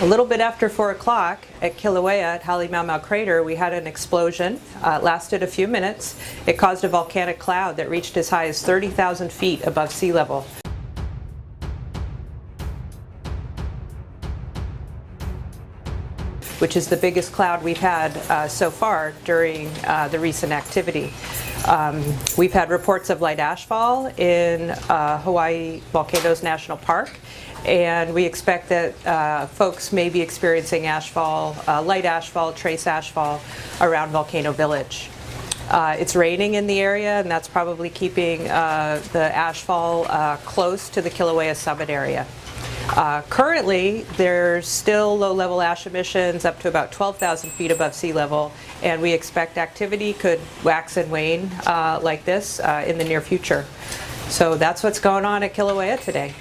A little bit after 4 o'clock at Kilauea at Halemaumau Crater, we had an explosion. It lasted a few minutes. It caused a volcanic cloud that reached as high as 30,000 feet above sea level. Which is the biggest cloud we've had so far during the recent activity. We've had reports of light ashfall in Hawaii Volcanoes National Park, and we expect that folks may be experiencing ashfall, light ashfall, trace ashfall around Volcano Village. It's raining in the area, and that's probably keeping the ashfall close to the Kilauea summit area. Currently, there's still low-level ash emissions up to about 12,000 feet above sea level, and we expect activity could wax and wane like this in the near future. So that's what's going on at Kilauea today.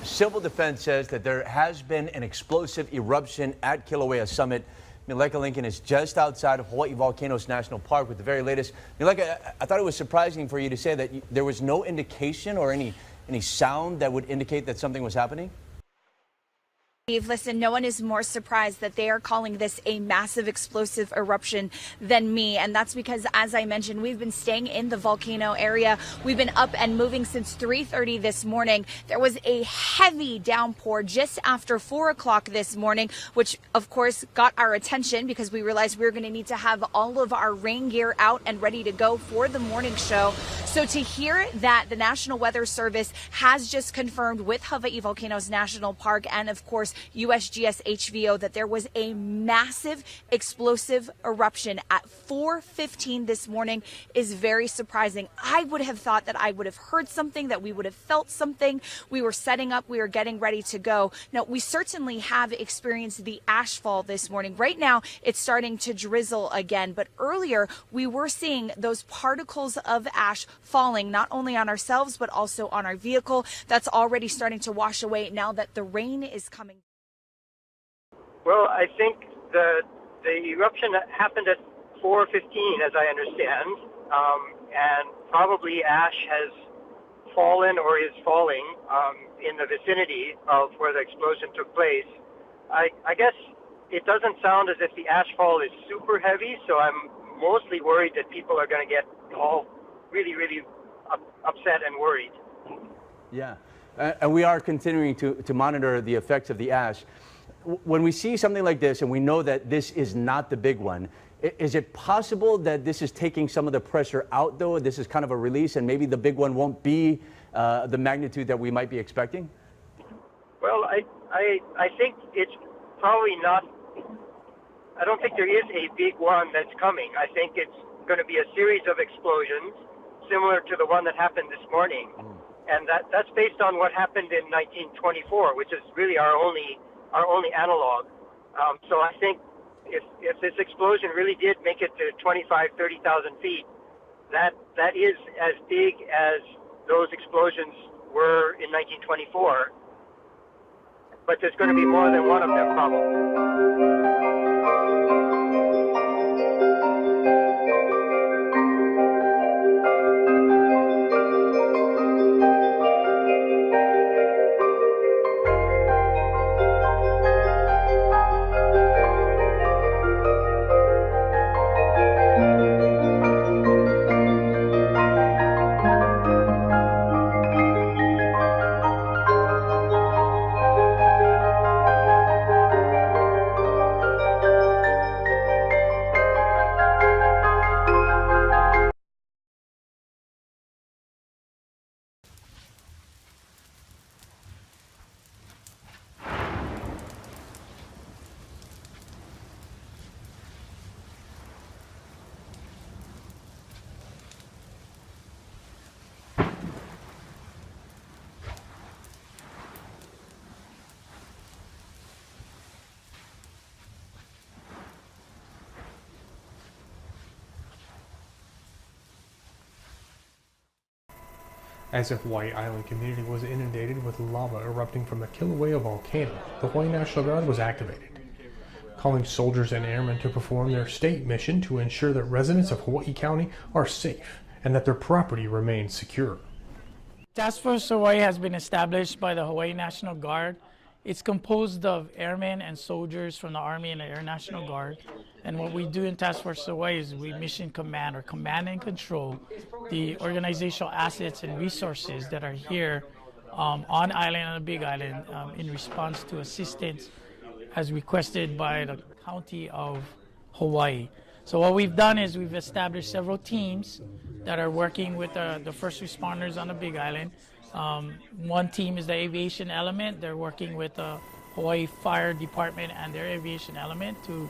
Civil defense says that there has been an explosive eruption at Kilauea Summit. Mileka Lincoln is just outside of Hawaii Volcanoes National Park with the very latest. Mileka, I thought it was surprising for you to say that there was no indication or any sound that would indicate that something was happening. Listen, no one is more surprised that they are calling this a massive explosive eruption than me. And that's because, as I mentioned, we've been staying in the volcano area. We've been up and moving since 3:30 this morning. There was a heavy downpour just after 4 o'clock this morning, which of course got our attention because we realized we were going to need to have all of our rain gear out and ready to go for the morning show. So to hear that the National Weather Service has just confirmed with Hawaii Volcanoes National Park and of course USGS HVO that there was a massive explosive eruption at 4:15 this morning is very surprising. I would have thought that I would have heard something, that we would have felt something. We were setting up, we were getting ready to go. Now, we certainly have experienced the ashfall this morning. Right now, it's starting to drizzle again, but earlier we were seeing those particles of ash falling not only on ourselves, but also on our vehicle. That's already starting to wash away now that the rain is coming. Well, I think the eruption happened at 4:15, as I understand, and probably ash has fallen or is falling in the vicinity of where the explosion took place. I guess it doesn't sound as if the ashfall is super heavy, so I'm mostly worried that people are going to get all really, really upset and worried. Yeah, and we are continuing to monitor the effects of the ash. When we see something like this and we know that this is not the big one, is it possible that this is taking some of the pressure out, though? This is kind of a release and maybe the big one won't be the magnitude that we might be expecting? Well, I think it's probably not. I don't think there is a big one that's coming. I think it's going to be a series of explosions similar to the one that happened this morning. And that's based on what happened in 1924, which is really our only analog. So I think if this explosion really did make it to 25,000, 30,000 feet, that is as big as those explosions were in 1924. But there's going to be more than one of them, probably. As if Hawaii Island community was inundated with lava erupting from the Kilauea volcano, the Hawaii National Guard was activated, calling soldiers and airmen to perform their state mission to ensure that residents of Hawaii County are safe and that their property remains secure. Task Force Hawaii has been established by the Hawaii National Guard. It's composed of airmen and soldiers from the Army and the Air National Guard. And what we do in Task Force Hawaii is we mission command or command and control the organizational assets and resources that are here on island and the Big Island in response to assistance as requested by the County of Hawaii. So what we've done is we've established several teams that are working with the first responders on the Big Island. One team is the aviation element. They're working with the Hawaii Fire Department and their aviation element to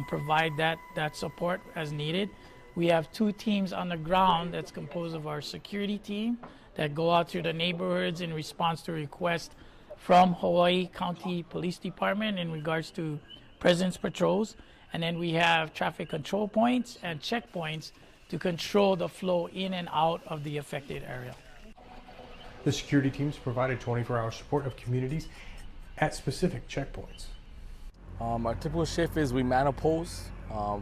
provide that support as needed. We have two teams on the ground that's composed of our security team that go out to the neighborhoods in response to requests from Hawaii County Police Department in regards to presence patrols. And then we have traffic control points and checkpoints to control the flow in and out of the affected area. The security teams provided 24-hour support of communities at specific checkpoints. Our typical shift is we man a post.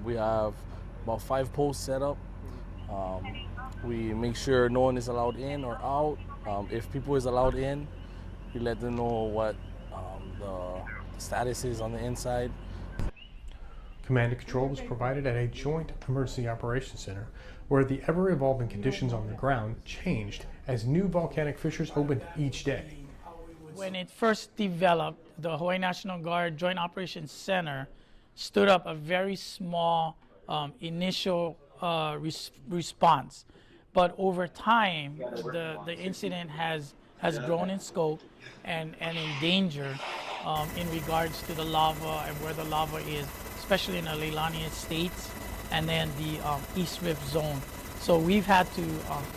We have about 5 posts set up. We make sure no one is allowed in or out. If people is allowed in, we let them know what the status is on the inside. Command and control was provided at a joint emergency operations center where the ever-evolving conditions on the ground changed as new volcanic fissures opened each day. When it first developed, the Hawaii National Guard Joint Operations Center stood up a very small initial response. But over time, the incident has grown in scope and in danger in regards to the lava and where the lava is, especially in the Leilani Estates and then the East Rift Zone. So we've had to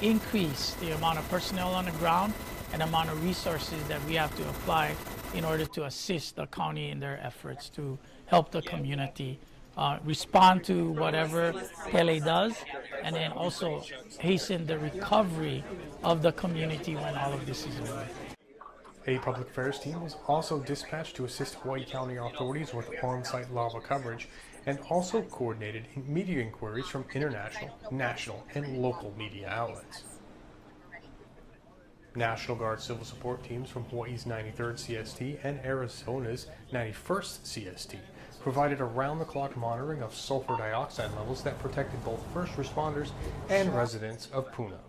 increase the amount of personnel on the ground and amount of resources that we have to apply in order to assist the county in their efforts to help the community respond to whatever Pele does, and then also hasten the recovery of the community when all of this is over. A public affairs team was also dispatched to assist Hawaii County authorities with on-site lava coverage and also coordinated media inquiries from international, national, and local media outlets. National Guard civil support teams from Hawaii's 93rd CST and Arizona's 91st CST provided around-the-clock monitoring of sulfur dioxide levels that protected both first responders and residents of Puna.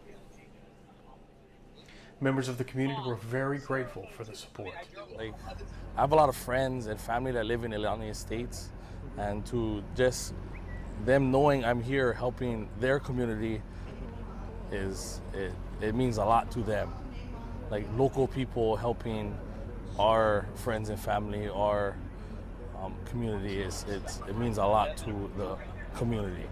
Members of the community were very grateful for the support. I have a lot of friends and family that live in Leilani Estates, and to just them knowing I'm here helping their community it means a lot to them. Like local people helping our friends and family, our community, it means a lot to the community.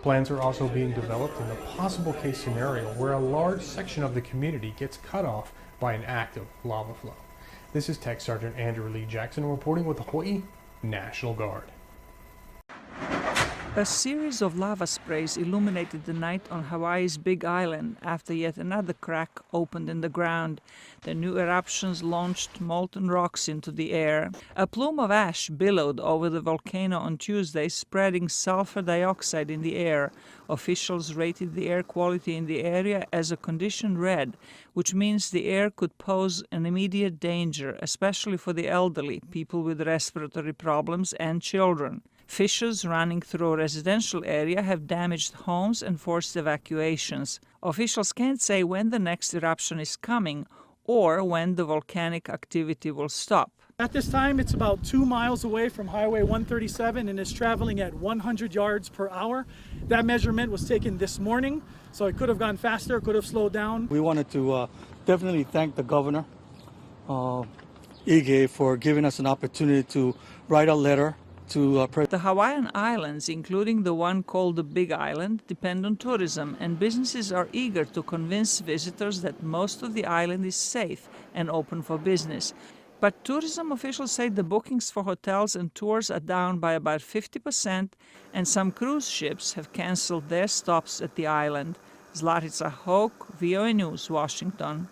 Plans are also being developed in the possible case scenario where a large section of the community gets cut off by an active lava flow. This is Tech Sergeant Andrew Lee Jackson reporting with the Hawaii National Guard. A series of lava sprays illuminated the night on Hawaii's Big Island after yet another crack opened in the ground. The new eruptions launched molten rocks into the air. A plume of ash billowed over the volcano on Tuesday, spreading sulfur dioxide in the air. Officials rated the air quality in the area as a condition red, which means the air could pose an immediate danger, especially for the elderly, people with respiratory problems, and children. Fissures running through a residential area have damaged homes and forced evacuations. Officials can't say when the next eruption is coming or when the volcanic activity will stop. At this time, it's about 2 miles away from Highway 137 and is traveling at 100 yards per hour. That measurement was taken this morning, so it could have gone faster, could have slowed down. We wanted to definitely thank the governor, Ige, for giving us an opportunity to write a letter to The Hawaiian Islands, including the one called the Big Island, depend on tourism, and businesses are eager to convince visitors that most of the island is safe and open for business. But tourism officials say the bookings for hotels and tours are down by about 50%, and some cruise ships have canceled their stops at the island. Zlatica Hoke, VOA News, Washington.